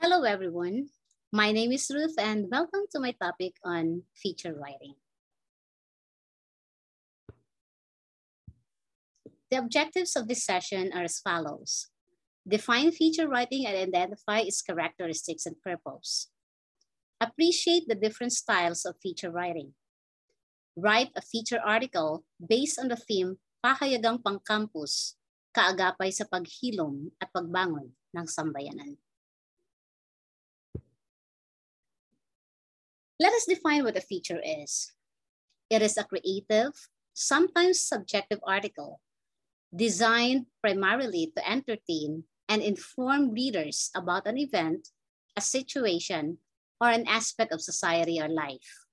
Hello, everyone. My name is Ruth, and welcome to my topic on feature writing. The objectives of this session are as follows. Define feature writing and identify its characteristics and purpose. Appreciate the different styles of feature writing. Write a feature article based on the theme Pahayagang Pangcampus, Kaagapay sa Paghilom at Pagbangon ng Sambayanan. Let us define what a feature is. It is a creative, sometimes subjective article designed primarily to entertain and inform readers about an event, a situation, or an aspect of society or life.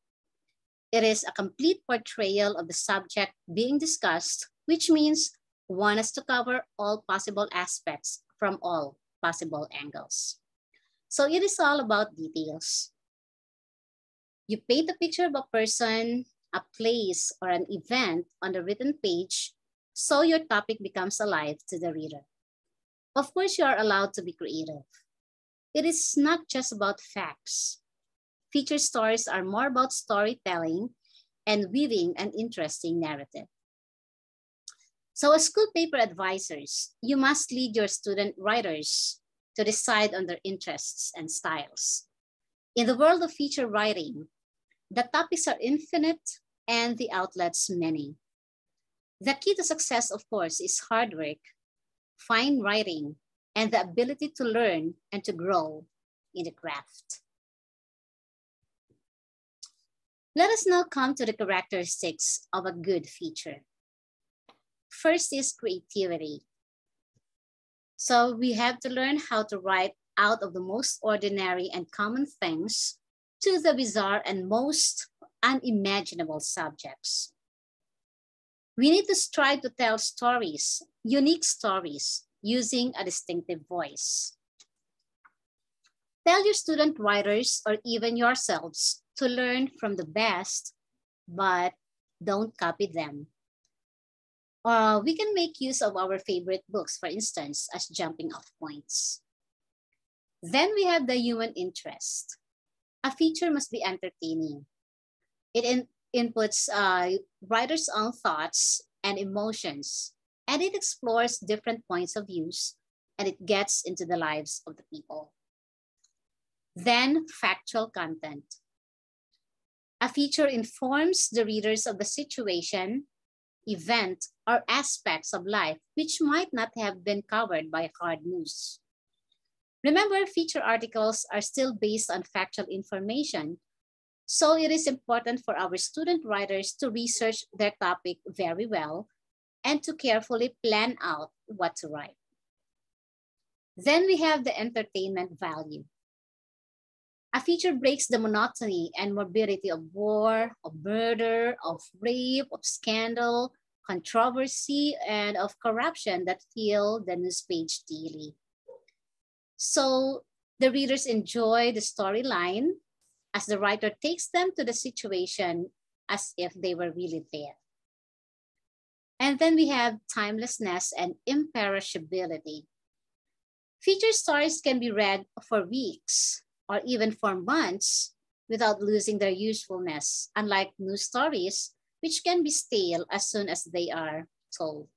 It is a complete portrayal of the subject being discussed, which means one has to cover all possible aspects from all possible angles. So it is all about details. You paint a picture of a person, a place, or an event on the written page, so your topic becomes alive to the reader. Of course, you are allowed to be creative. It is not just about facts. Feature stories are more about storytelling and weaving an interesting narrative. So as school paper advisors, you must lead your student writers to decide on their interests and styles. In the world of feature writing, the topics are infinite and the outlets many. The key to success, of course, is hard work, fine writing, and the ability to learn and to grow in the craft. Let us now come to the characteristics of a good feature. First is creativity. So we have to learn how to write out of the most ordinary and common things to the bizarre and most unimaginable subjects. We need to strive to tell stories, unique stories, using a distinctive voice. Tell your student writers or even yourselves to learn from the best, but don't copy them. We can make use of our favorite books, for instance, as jumping off points. Then we have the human interest. A feature must be entertaining. It inputs writers' own thoughts and emotions, and it explores different points of views, and it gets into the lives of the people. Then factual content. A feature informs the readers of the situation, event, or aspects of life which might not have been covered by hard news. Remember, feature articles are still based on factual information, so it is important for our student writers to research their topic very well and to carefully plan out what to write. Then we have the entertainment value. A feature breaks the monotony and morbidity of war, of murder, of rape, of scandal, controversy, and of corruption that fill the news page daily. So the readers enjoy the storyline as the writer takes them to the situation as if they were really there. And then we have timelessness and imperishability. Feature stories can be read for weeks or even for months without losing their usefulness, unlike news stories, which can be stale as soon as they are told.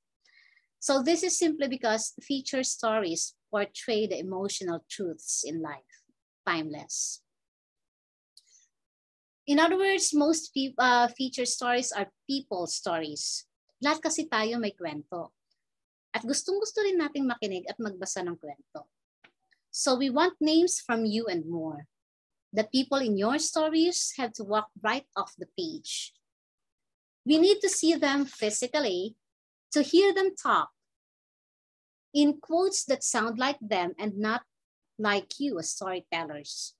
So this is simply because feature stories portray the emotional truths in life, timeless. In other words, most feature stories are people stories. Lahat kasi tayo may kwento. At gustong-gusto rin nating makinig at magbasa ng kwento. So we want names from you and more. The people in your stories have to walk right off the page. We need to see them physically, to hear them talk, in quotes that sound like them and not like you as storytellers.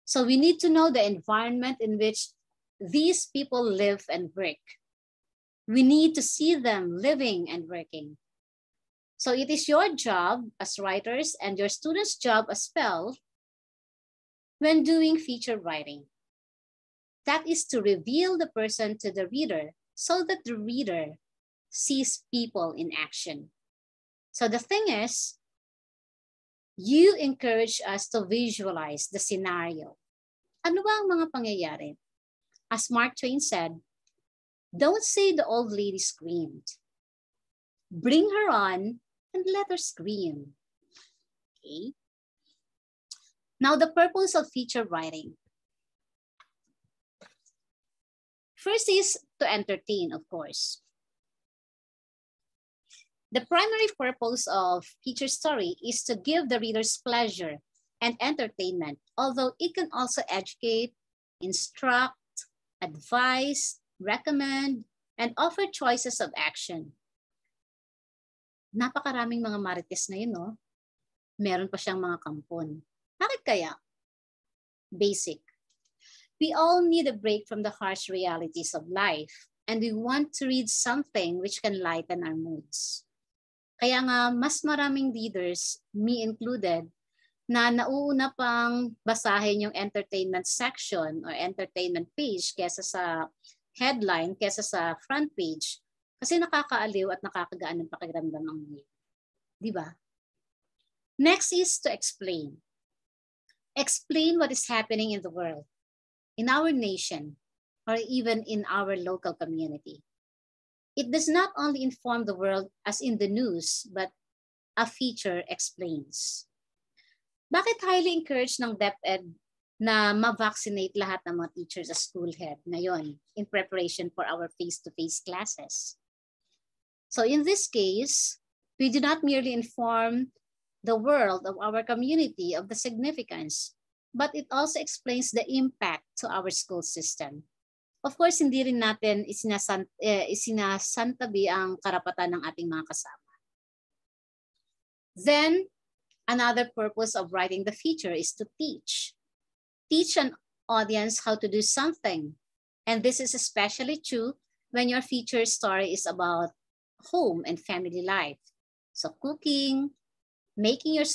So we need to know the environment in which these people live and work. We need to see them living and working. So it is your job as writers and your students' job as well when doing feature writing. That is to reveal the person to the reader so that the reader sees people in action. So the thing is, You encourage us to visualize the scenario. Ano ba ang mga pangyayari? As Mark Twain said, don't say the old lady screamed. Bring her on and let her scream. Okay. Now, the purpose of feature writing. First is to entertain, of course. The primary purpose of feature story is to give the readers pleasure and entertainment, although it can also educate, instruct, advise, recommend, and offer choices of action. Napakaraming mga marites na yun, no? Meron pa siyang mga kampon. Bakit kaya? Basic. We all need a break from the harsh realities of life, and we want to read something which can lighten our moods. Kaya nga, mas maraming readers, me included, na nauuna pang basahin yung entertainment section or entertainment page kesa sa headline, kesa sa front page. Kasi nakakaaliw at nakakagaan ng pakiramdam ang read. Di ba? Next is to explain. Explain what is happening in the world, in our nation, or even in our local community. It does not only inform the world as in the news, but a feature explains. Bakit highly encouraged ng DepEd na ma-vaccinate lahat ng mga teachers sa school head ngayon in preparation for our face-to-face classes? So in this case, we do not merely inform the world of our community of the significance, but it also explains the impact to our school system. Of course, hindi rin natin isinasantabi ang karapatan ng ating mga kasama. Then, another purpose of writing the feature is to teach. Teach an audience how to do something. And this is especially true when your feature story is about home and family life. So cooking, making your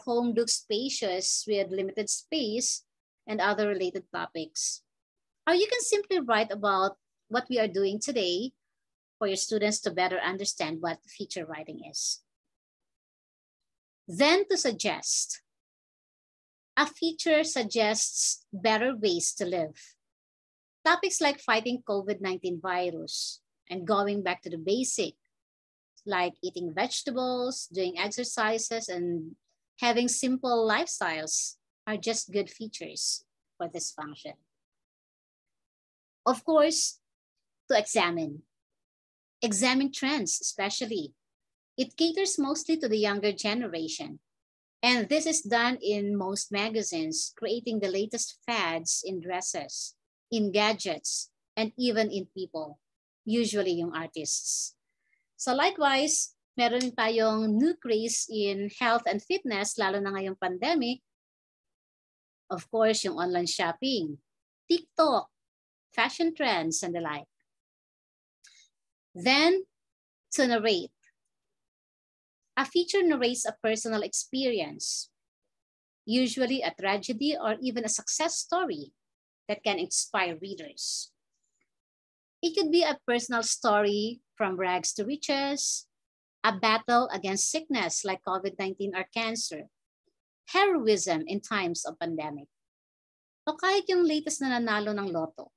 home look spacious with limited space, and other related topics. Or you can simply write about what we are doing today for your students to better understand what feature writing is. Then to suggest. A feature suggests better ways to live. Topics like fighting COVID-19 virus and going back to the basic, like eating vegetables, doing exercises, and having simple lifestyles are just good features for this function. Of course, to examine. Examine trends, especially. It caters mostly to the younger generation. And this is done in most magazines, creating the latest fads in dresses, in gadgets, and even in people, usually yung artists. So likewise, meron tayong new craze in health and fitness, lalo na ngayong pandemic. Of course, yung online shopping, TikTok, fashion trends, and the like. Then, to narrate. A feature narrates a personal experience, usually a tragedy or even a success story that can inspire readers. It could be a personal story from rags to riches, a battle against sickness like COVID-19 or cancer, heroism in times of pandemic, o kahit yung latest na nanalo ng loto,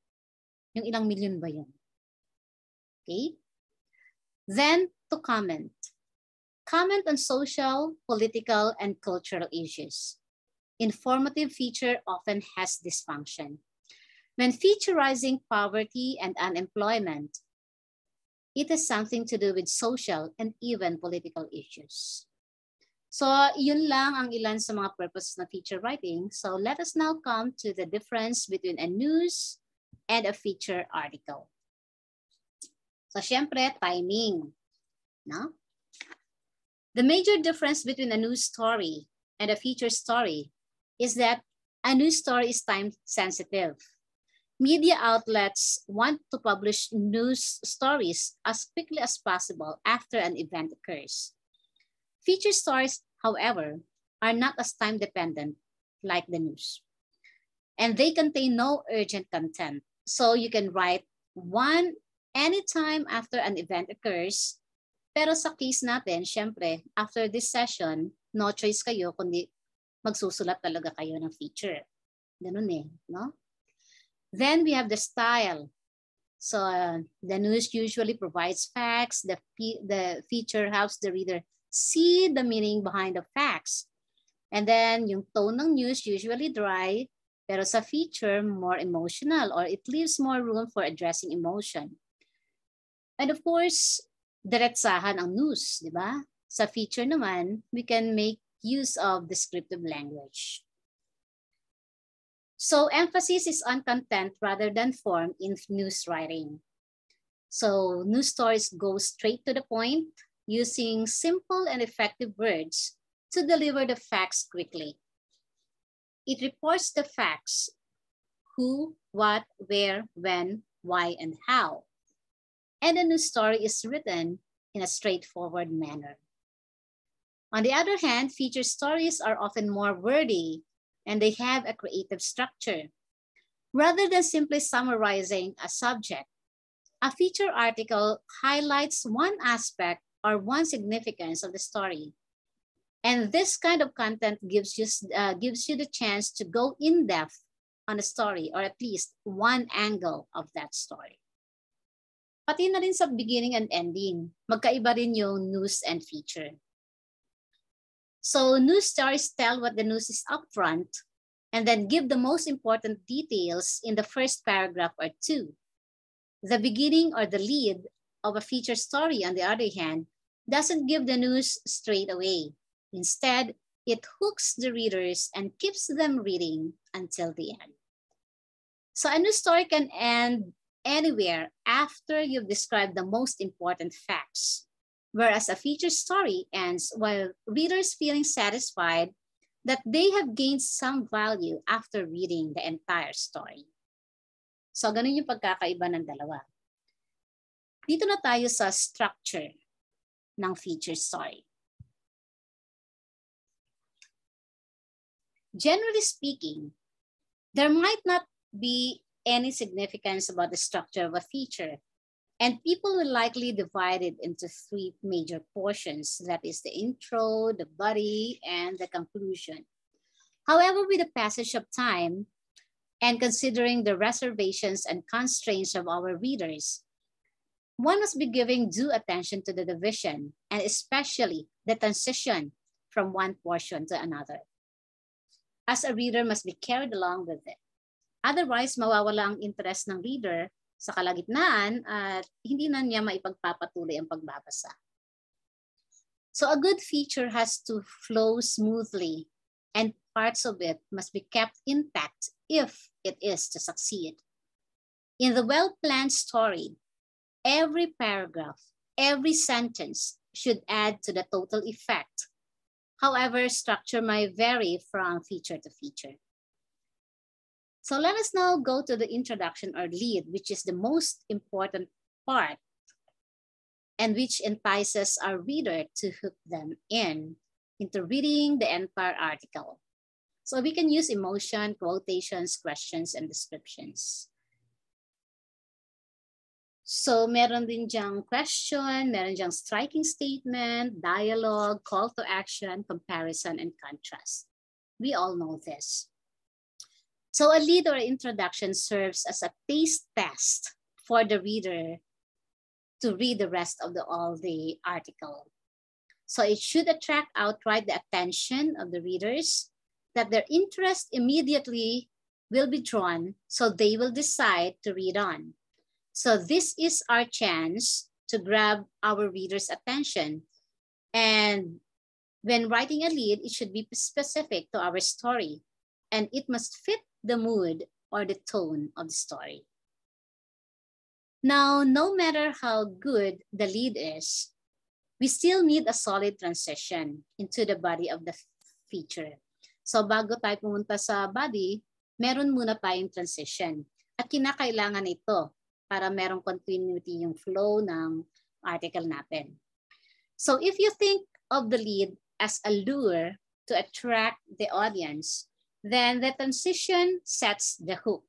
yung ilang milyon ba yun? Okay? Then, to comment. Comment on social, political, and cultural issues. Informative feature often has this function. When featurizing poverty and unemployment, it has something to do with social and even political issues. So yun lang ang ilan sa mga purposes ng feature writing. So let us now come to the difference between a news and a feature article. So syempre, timing. No? The major difference between a news story and a feature story is that a news story is time sensitive. Media outlets want to publish news stories as quickly as possible after an event occurs. Feature stories, however, are not as time dependent like the news. And they contain no urgent content. So you can write one anytime after an event occurs. Pero sa case natin, syempre, after this session, no choice kayo kundi magsusulat talaga kayo ng feature. Ganun eh, no? Then we have the style. So the news usually provides facts. The feature helps the reader see the meaning behind the facts. And then yung tone ng news usually dry, pero sa feature more emotional, or it leaves more room for addressing emotion. And of course, diretsahan ang news, di ba? Sa feature naman, we can make use of descriptive language. So emphasis is on content rather than form in news writing. So news stories go straight to the point, using simple and effective words to deliver the facts quickly. It reports the facts: who, what, where, when, why, and how. And the news story is written in a straightforward manner. On the other hand, feature stories are often more wordy, and they have a creative structure. Rather than simply summarizing a subject, a feature article highlights one aspect or one significance of the story. And this kind of content gives you the chance to go in depth on a story, or at least one angle of that story. Pati na rin sa beginning and ending, magkaiba rin yung news and feature. So news stories tell what the news is upfront and then give the most important details in the first paragraph or two. The beginning or the lead of a feature story, on the other hand, doesn't give the news straight away. Instead, it hooks the readers and keeps them reading until the end. So a news story can end anywhere after you've described the most important facts, whereas a feature story ends while readers feeling satisfied that they have gained some value after reading the entire story. So ganun yung pagkakaiba ng dalawa. Dito na tayo sa structure ng feature story. Generally speaking, there might not be any significance about the structure of a feature, and people will likely divide it into three major portions. That is the intro, the body, and the conclusion. However, with the passage of time and considering the reservations and constraints of our readers, one must be giving due attention to the division, and especially the transition from one portion to another, as a reader must be carried along with it. Otherwise, mawawala ang interest ng reader sa kalagitnaan at hindi na niya maipagpapatuloy ang pagbabasa. So a good feature has to flow smoothly, and parts of it must be kept intact if it is to succeed. In the well-planned story, every paragraph, every sentence should add to the total effect. However, structure may vary from feature to feature. So let us now go to the introduction or lead, which is the most important part and which entices our reader to hook them into reading the entire article. So we can use emotion, quotations, questions, and descriptions. So meron din diyang question, meron diyang striking statement, dialogue, call to action, comparison, and contrast. We all know this. So a lead or introduction serves as a taste test for the reader to read the rest of all the article. So it should attract outright the attention of the readers, that their interest immediately will be drawn, so they will decide to read on. So this is our chance to grab our readers' attention. And when writing a lead, it should be specific to our story, and it must fit the mood or the tone of the story. Now, no matter how good the lead is, we still need a solid transition into the body of the feature. So bago tayo pumunta sa body, meron muna tayong transition. At kinakailangan ito para merong continuity yung flow ng article natin. So if you think of the lead as a lure to attract the audience, then the transition sets the hook.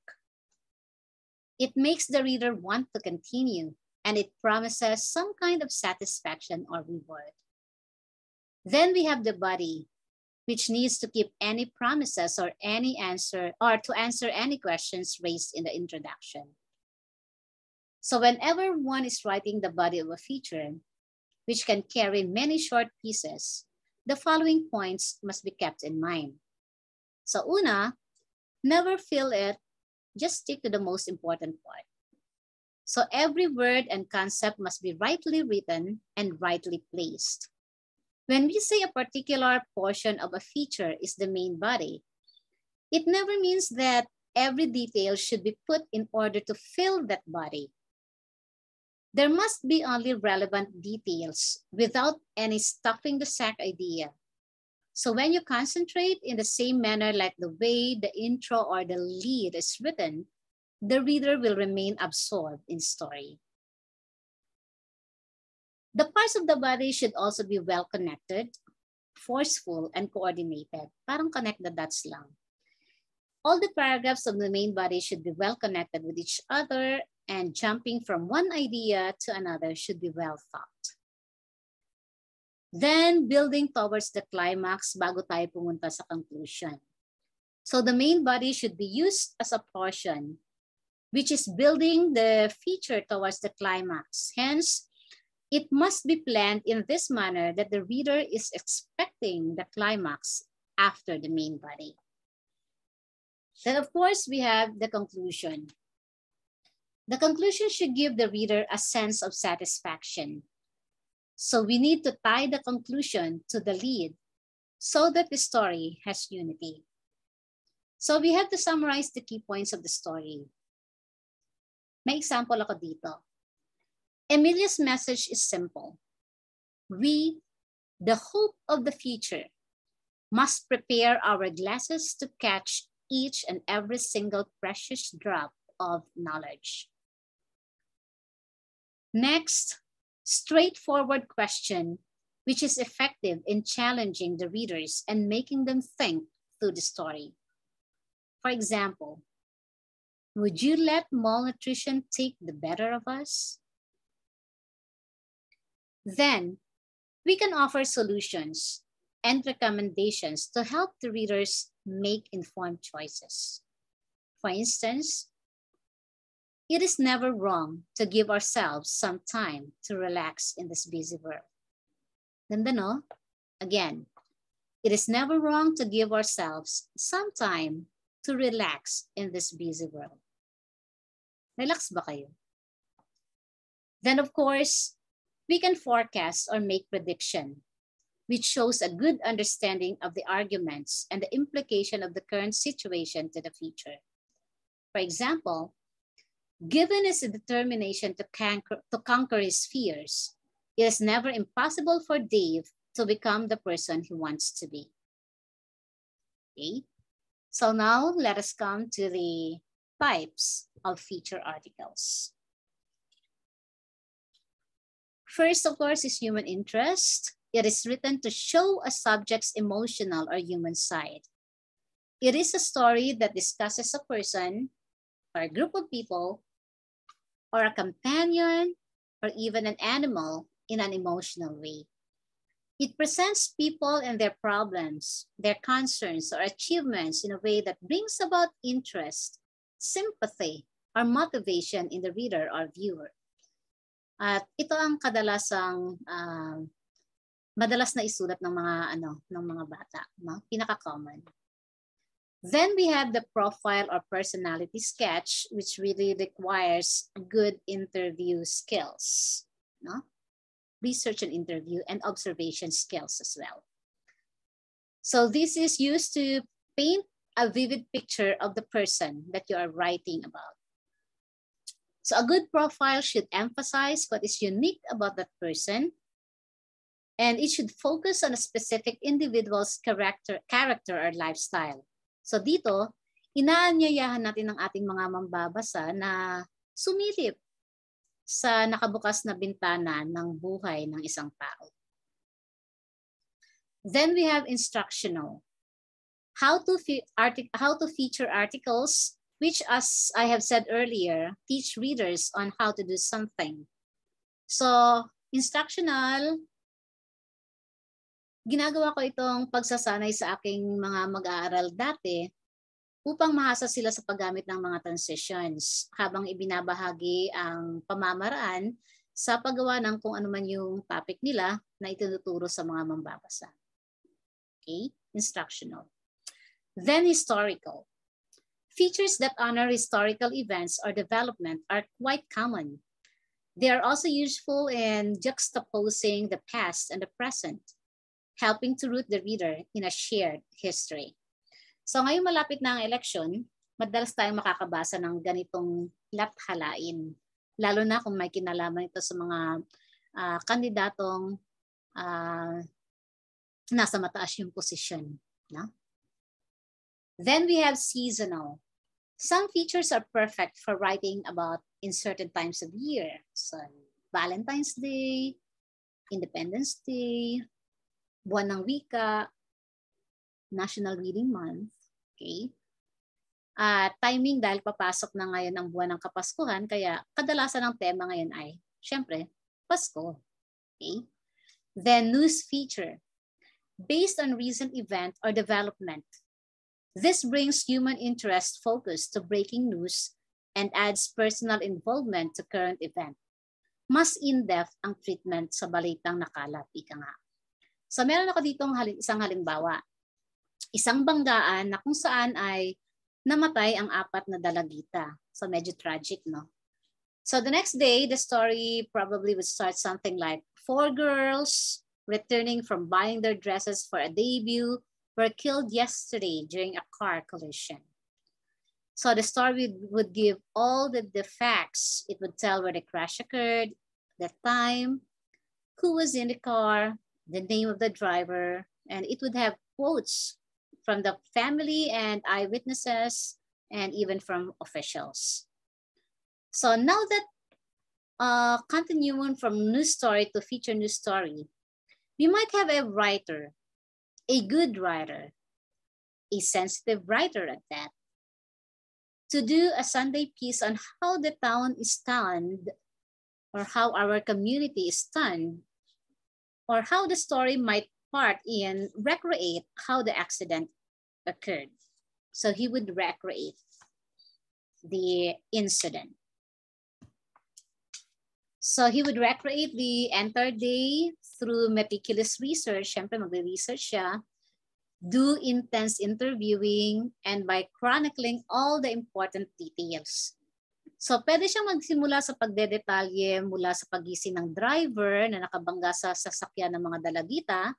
It makes the reader want to continue, and it promises some kind of satisfaction or reward. Then we have the body, which needs to keep any promises or any answer or to answer any questions raised in the introduction. So whenever one is writing the body of a feature, which can carry many short pieces, the following points must be kept in mind. So una, never fill it, just stick to the most important part. So every word and concept must be rightly written and rightly placed. When we say a particular portion of a feature is the main body, it never means that every detail should be put in order to fill that body. There must be only relevant details without any stuffing the sack idea. So when you concentrate in the same manner like the way the intro or the lead is written, the reader will remain absorbed in story. The parts of the body should also be well connected, forceful, and coordinated. Parang connect the dots lang. All the paragraphs of the main body should be well connected with each other, and jumping from one idea to another should be well thought. Then building towards the climax bago tayo pumunta sa conclusion. So the main body should be used as a portion, which is building the feature towards the climax. Hence, it must be planned in this manner that the reader is expecting the climax after the main body. Then of course, we have the conclusion. The conclusion should give the reader a sense of satisfaction. So we need to tie the conclusion to the lead so that the story has unity. So we have to summarize the key points of the story. May example ako dito. Emilia's message is simple. We, the hope of the future, must prepare our glasses to catch each and every single precious drop of knowledge. Next, straightforward question, which is effective in challenging the readers and making them think through the story. For example, would you let malnutrition take the better of us? Then, we can offer solutions and recommendations to help the readers make informed choices. For instance, it is never wrong to give ourselves some time to relax in this busy world. Ganda, no? Again, it is never wrong to give ourselves some time to relax in this busy world. Relax ba kayo? Then, of course, we can forecast or make prediction, which shows a good understanding of the arguments and the implication of the current situation to the future. For example, given his determination to conquer his fears, it is never impossible for Dave to become the person he wants to be. Okay, so now let us come to the types of feature articles. First, of course, is human interest. It is written to show a subject's emotional or human side. It is a story that discusses a person or a group of people or a companion or even an animal in an emotional way. It presents people and their problems, their concerns or achievements in a way that brings about interest, sympathy, or motivation in the reader or viewer. At ito ang kadalasang madalas na isulat ng mga bata, no? Pinaka-common. Then we have the profile or personality sketch, which really requires good interview skills, no? Research and interview and observation skills as well. So this is used to paint a vivid picture of the person that you are writing about. So a good profile should emphasize what is unique about that person, and it should focus on a specific individual's character or lifestyle. So dito, inaanyayahan natin ng ating mga mambabasa na sumilip sa nakabukas na bintana ng buhay ng isang tao. Then we have instructional. How to feature articles which, as I have said earlier, teach readers on how to do something. So instructional, ginagawa ko itong pagsasanay sa aking mga mag-aaral dati upang mahasa sila sa paggamit ng mga transitions habang ibinabahagi ang pamamaraan sa paggawa ng kung ano man yung topic nila na itinuturo sa mga mambabasa. Okay? Instructional. Then historical. Features that honor historical events or development are quite common. They are also useful in juxtaposing the past and the present, helping to root the reader in a shared history. So ngayong malapit na ang eleksyon, madalas tayong makakabasa ng ganitong lathalain, lalo na kung may kinalaman ito sa mga kandidatong nasa mataas yung posisyon. No? Then we have seasonal. Some features are perfect for writing about in certain times of year. So Valentine's Day, Independence Day, Buwan ng Wika, National Reading Month. Okay? Timing dahil papasok na ngayon ang buwan ng Kapaskuhan, kaya kadalasan ng tema ngayon ay, syempre, Pasko. Okay? Then news feature. Based on recent event or development. This brings human interest focus to breaking news and adds personal involvement to current event. Mas in-depth ang treatment sa balitang nakalat, ika nga. So meron ako ditong isang halimbawa. Isang banggaan na kung saan ay namatay ang 4 na dalagita. So medyo tragic, no? So the next day, the story probably would start something like 4 girls returning from buying their dresses for a debut were killed yesterday during a car collision. So the story would give all the facts. It would tell where the crash occurred, the time, who was in the car, the name of the driver, and it would have quotes from the family and eyewitnesses and even from officials. So now that continuing from news story to feature news story, we might have a writer, a good writer, a sensitive writer at that, to do a Sunday piece on how the town is stunned or how our community is stunned or how the story might part in recreate how the accident occurred. So he would recreate the incident. So he would recreate the entire day through meticulous research. Siyempre, magre-research siya. Do intense interviewing and by chronicling all the important details. So pwede siyang magsimula sa pagdedetalye mula sa pagising ng driver na nakabangga sa sasakyan ng mga dalagita.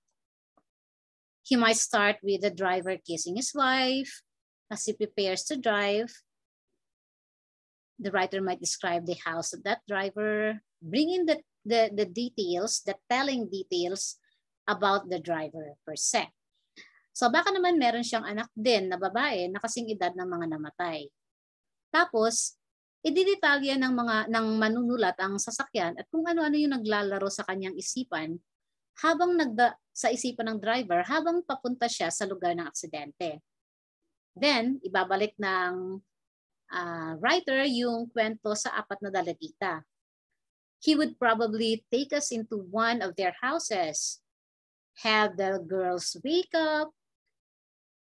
He might start with the driver kissing his wife as he prepares to drive. The writer might describe the house of that driver, bringing the details, the telling details about the driver per se. So baka naman meron siyang anak din na babae na kasing edad ng mga namatay. Tapos, ididetalya ng manunulat ang sasakyan at kung ano-ano yung naglalaro sa kanyang isipan habang sa isipan ng driver habang papunta siya sa lugar ng aksidente. Then, ibabalik ng writer yung kwento sa 4 na dalagita. He would probably take us into one of their houses, have the girls wake up,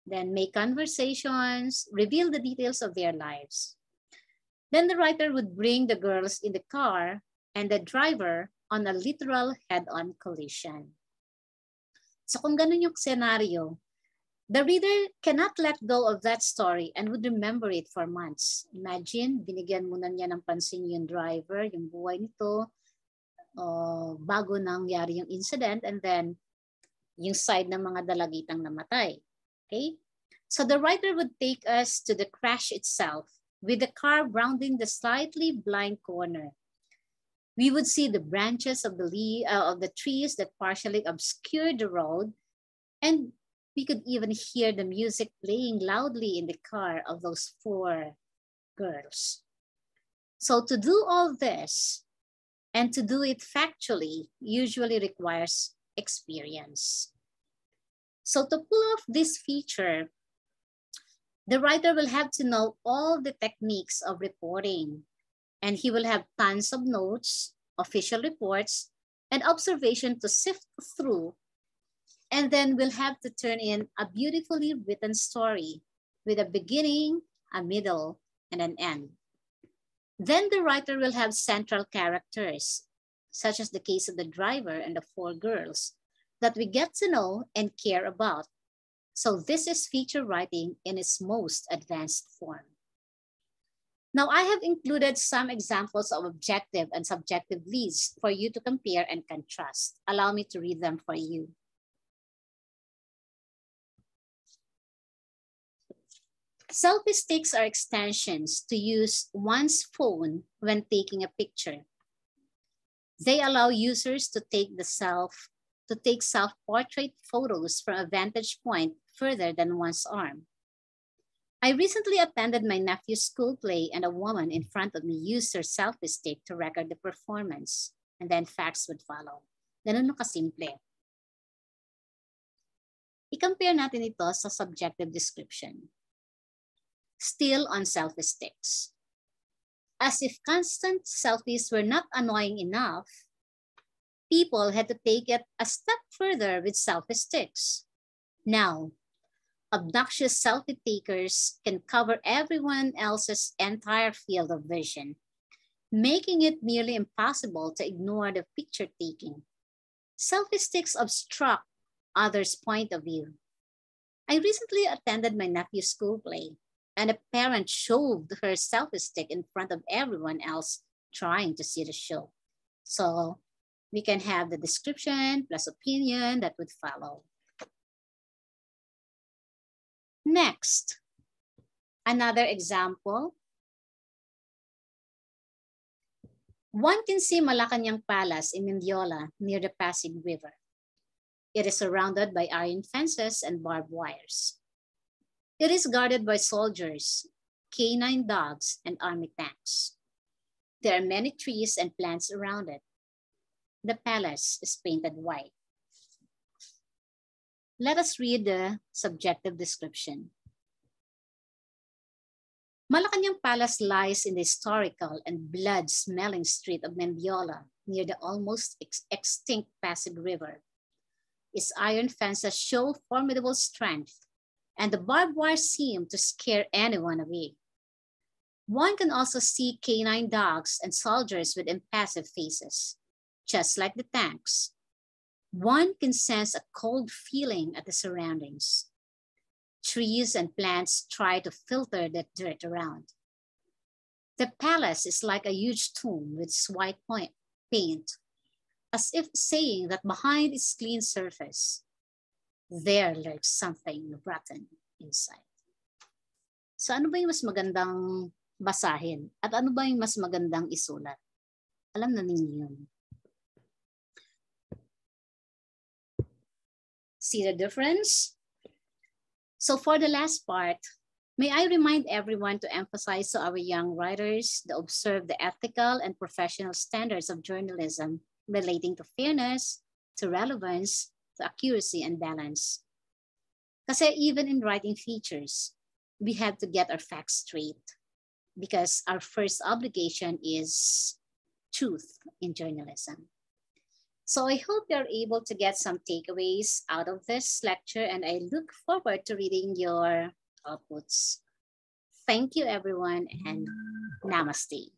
then make conversations, reveal the details of their lives. Then the writer would bring the girls in the car and the driver on a literal head-on collision. So kung ganun yung scenario, the reader cannot let go of that story and would remember it for months. Imagine, binigyan muna niya ng pansin yung driver, yung buhay nito, bago nangyari yung incident, and then yung side ng mga dalagitang namatay. Okay? So the writer would take us to the crash itself with the car rounding the slightly blind corner. We would see the branches of the trees that partially obscured the road, and we could even hear the music playing loudly in the car of those 4 girls. So to do all this and to do it factually usually requires experience. So to pull off this feature, the writer will have to know all the techniques of reporting, and he will have tons of notes, official reports, and observation to sift through And then we'll have to turn in a beautifully written story with a beginning, a middle, and an end. Then the writer will have central characters, such as the case of the driver and the four girls, that we get to know and care about. So this is feature writing in its most advanced form. Now I have included some examples of objective and subjective leads for you to compare and contrast. Allow me to read them for you. Selfie sticks are extensions to use one's phone when taking a picture. They allow users to take self-portrait photos from a vantage point further than one's arm. I recently attended my nephew's school play and a woman in front of me used her selfie stick to record the performance, and then facts would follow. Ganun kasimple. I-compare natin ito sa subjective description. Still on selfie sticks. As if constant selfies were not annoying enough, people had to take it a step further with selfie sticks. Now, obnoxious selfie takers can cover everyone else's entire field of vision, making it nearly impossible to ignore the picture taking. Selfie sticks obstruct others' point of view. I recently attended my nephew's school play, and a parent shoved her selfie stick in front of everyone else trying to see the show. So we can have the description plus opinion that would follow. Next, another example. One can see Malacanang Palace in Mendiola near the Pasig River. It is surrounded by iron fences and barbed wires. It is guarded by soldiers, canine dogs, and army tanks. There are many trees and plants around it. The palace is painted white. Let us read the subjective description. Malacanang Palace lies in the historical and blood-smelling street of Mendiola near the almost extinct Pasig River. Its iron fences show formidable strength, and the barbed wire seem to scare anyone away. One can also see canine dogs and soldiers with impassive faces, just like the tanks. One can sense a cold feeling at the surroundings. Trees and plants try to filter the dirt around. The palace is like a huge tomb with white paint, as if saying that behind its clean surface, there lurks something rotten inside. So ano ba yung mas magandang basahin? At ano ba yung mas magandang isulat? Alam na ninyo yun. See the difference? So for the last part, may I remind everyone to emphasize to our young writers to observe the ethical and professional standards of journalism relating to fairness, to relevance, to accuracy and balance. Kasi even in writing features, we have to get our facts straight because our first obligation is truth in journalism. So I hope you're able to get some takeaways out of this lecture, and I look forward to reading your outputs. Thank you, everyone, and namaste.